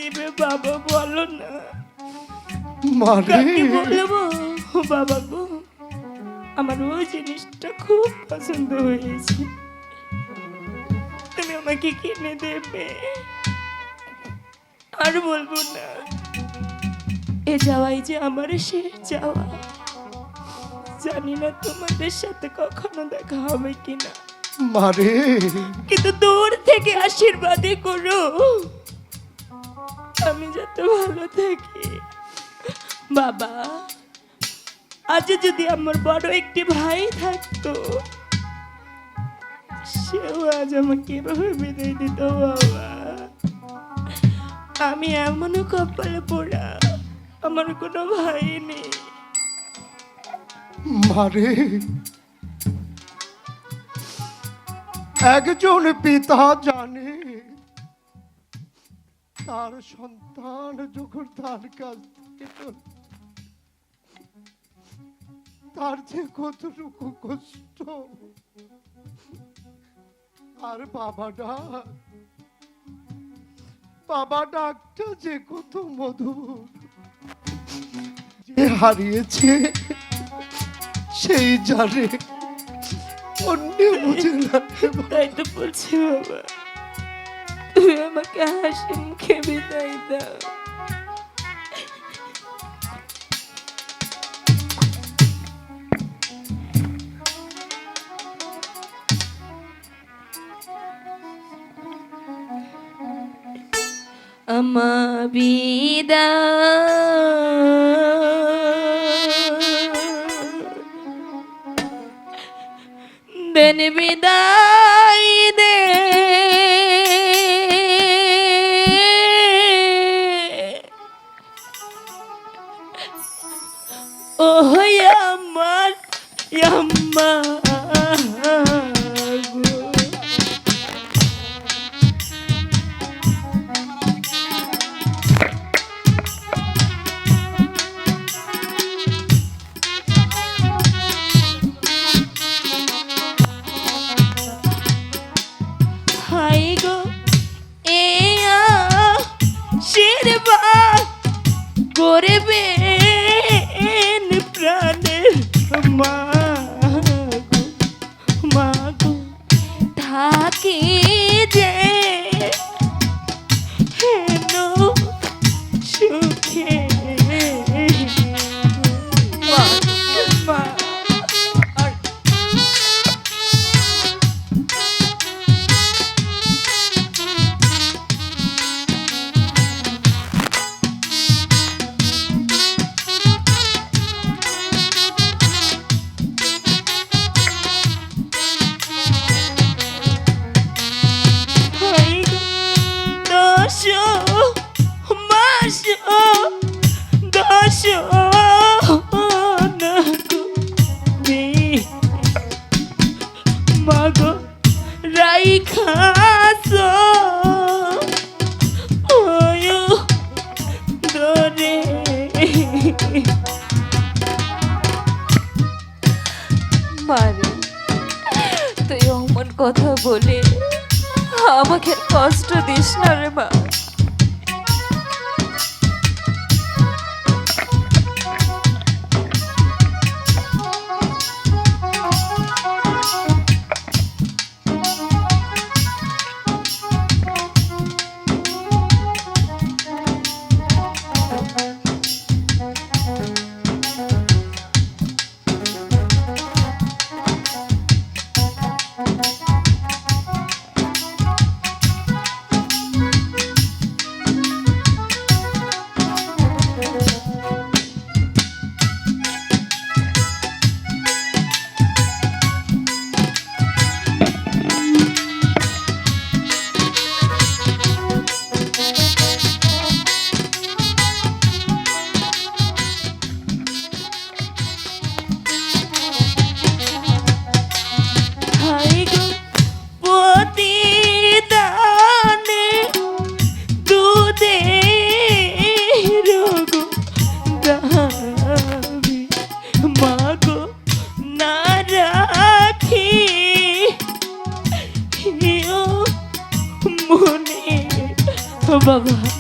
দিবে বাবা বলো না। মারে কাকে বলবো বাবা গো, আমার ওই জিনিসটা খুব পছন্দ হয়েছে, তুমি আমাকে কিনে দেবে। আর বলবো না, এ যাওয়াই যে আমার শেষ যাওয়া। জানি না তোমাদের সাথে কখনো দেখা হবে কিনা, মারে কিন্তু দূর থেকে আশীর্বাদ করো আমি যাতে ভালো থাকি। বাবা, আজ যদি আমার বড় একটি ভাই থাকতো, সেও আজ আমাকে এভাবে বিদায় দিত। বাবা, আমি এমনও কপালে পোড়া, আমার কোনো ভাই নেই। মারে একজন পিতা জানে তার সন্তান যখন তার কাছ থেকে চলে, তার যে কতটুকু কষ্ট। আর বাবা ডাকটা যে কত মধুর, যে হারিয়েছে সেই জানে, অন্য বুঝে না। তাই তো বলছি বাবা, তুমি আমাকে হাসি মুখে বিদায় দাও। আমার বিদায় দেন, বিদায় দে ও আমার আম্মা গো। হাই গো এ আশীর্বাদ করবেন প্রাণের মা গো, মা গো থাকি যে হেন সুখে মা, মা। দশ মাস দশ মাগো রাইখাস দরে। মারে তুই অমন কথা বলে আমাকে আর কষ্ট দিস না রে মা।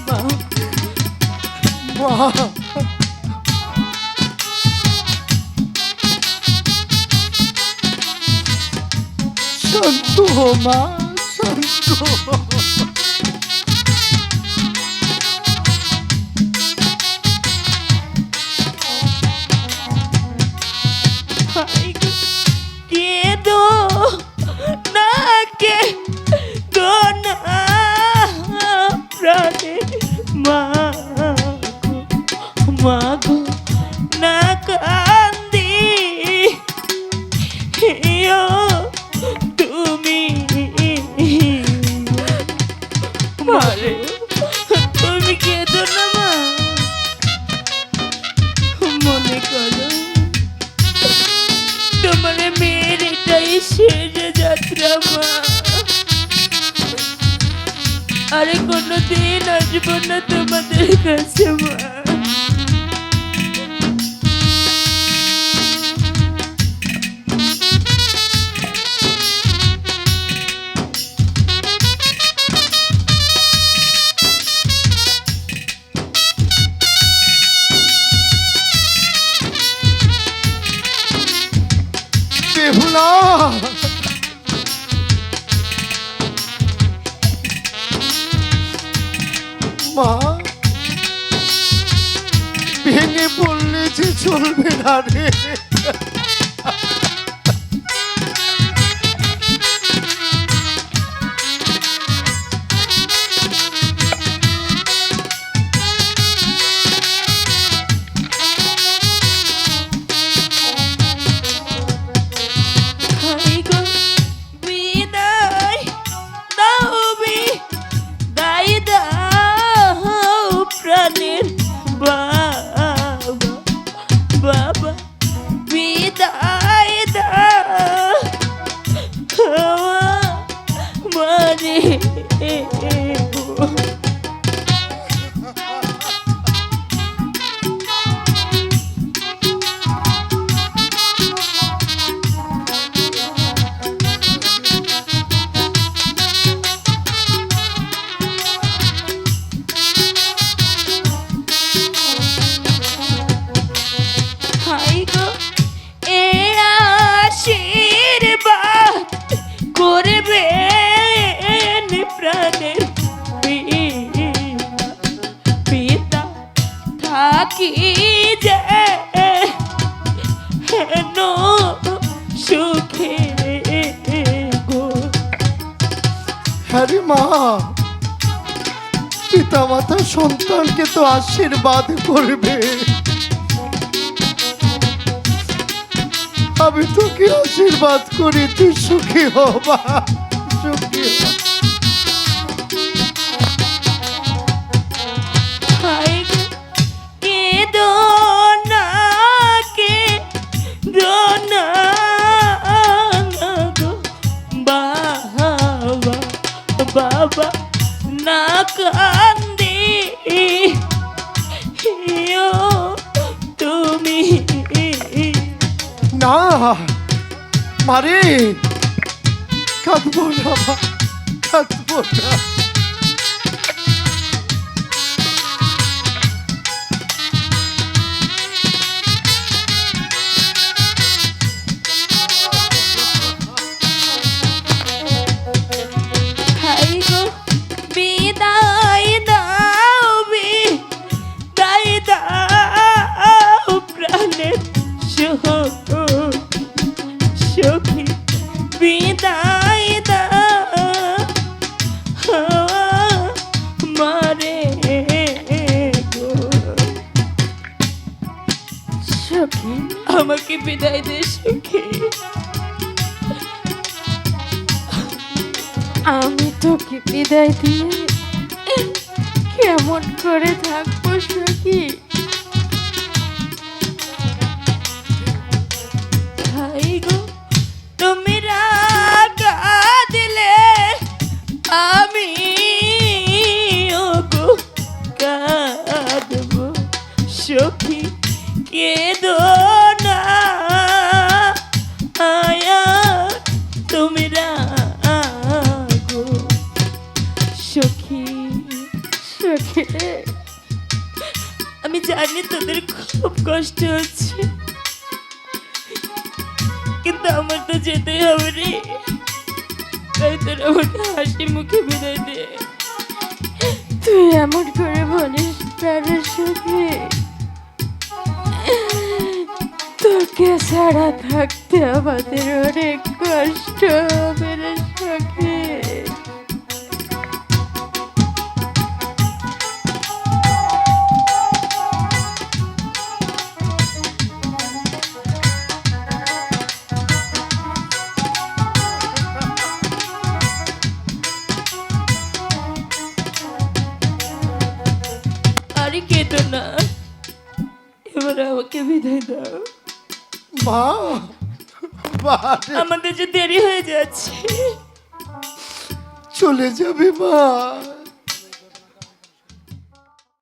মা মা শান্ত হো মা, শান্ত হো। হাই গো, কেঁদো না, কেঁদো না প্রাণের মা গো, মা গো, না কান্দি ও তুমি মারে, তুমি কেঁদো না মা। মনে করো তোমার মেয়ের এটাই শেষ যাত্রা মা, আরে কোনোদিন আসবো না তোমাদের কাছে মা। বেহুলা, মা ভেঙে পড়লে যে চলবে না রে। হাই গো, বিদায় দাও, বিদায় দাও প্রাণের বাবা, বাবা বিদায় দাও মারে গো। হাই গো, এ আশীর্বাদ করবেন প্রাণের পিতা, থাকি যে হেন সুখে গো। হ্যাঁ রে মা, পিতা মাতা সন্তানকে তো আশীর্বাদ করবে। আমি তোকে আশীর্বাদ করি, তুই সুখী হবা, সুখী হ। হাই গো, কেঁদো না, কেঁদো না গো বাবা, বাবা না কান্দি ও তুমি না মারে, কাঁদবো না মা, কাঁদবো না। হাই গো, বিদায় দাও, বিদায় দাও প্রাণের সখী, বিদায় দাও মারে গো। সখী, আমাকে বিদায় দে সখী। আমি তোকে বিদায় দিয়ে কেমন করে থাকবো সখী? হাই গো, তুমি রাগা দিলে আমি গো কাঁদবো সখী, কেঁদো না আয়া তুমি রাগো সখী, সখী রে, আমি জানি তোদের খুব কষ্ট হচ্ছে, কিন্তু আমার তো যেতেই হবে রে। তাই তোর আমাকে হাসি মুখে বিদায় দে। তুই এমন করে বলিস প্রাণের সুখে, তোকে ছাড়া থাকতে আমাদের অনেক কষ্ট হবে রে সখী। আরে কেটো না, এবার আমাকে বিদায় দাও। মা, মা রে, আমাদের যে দেরি হয়ে যাচ্ছে। চলে যাবে মা।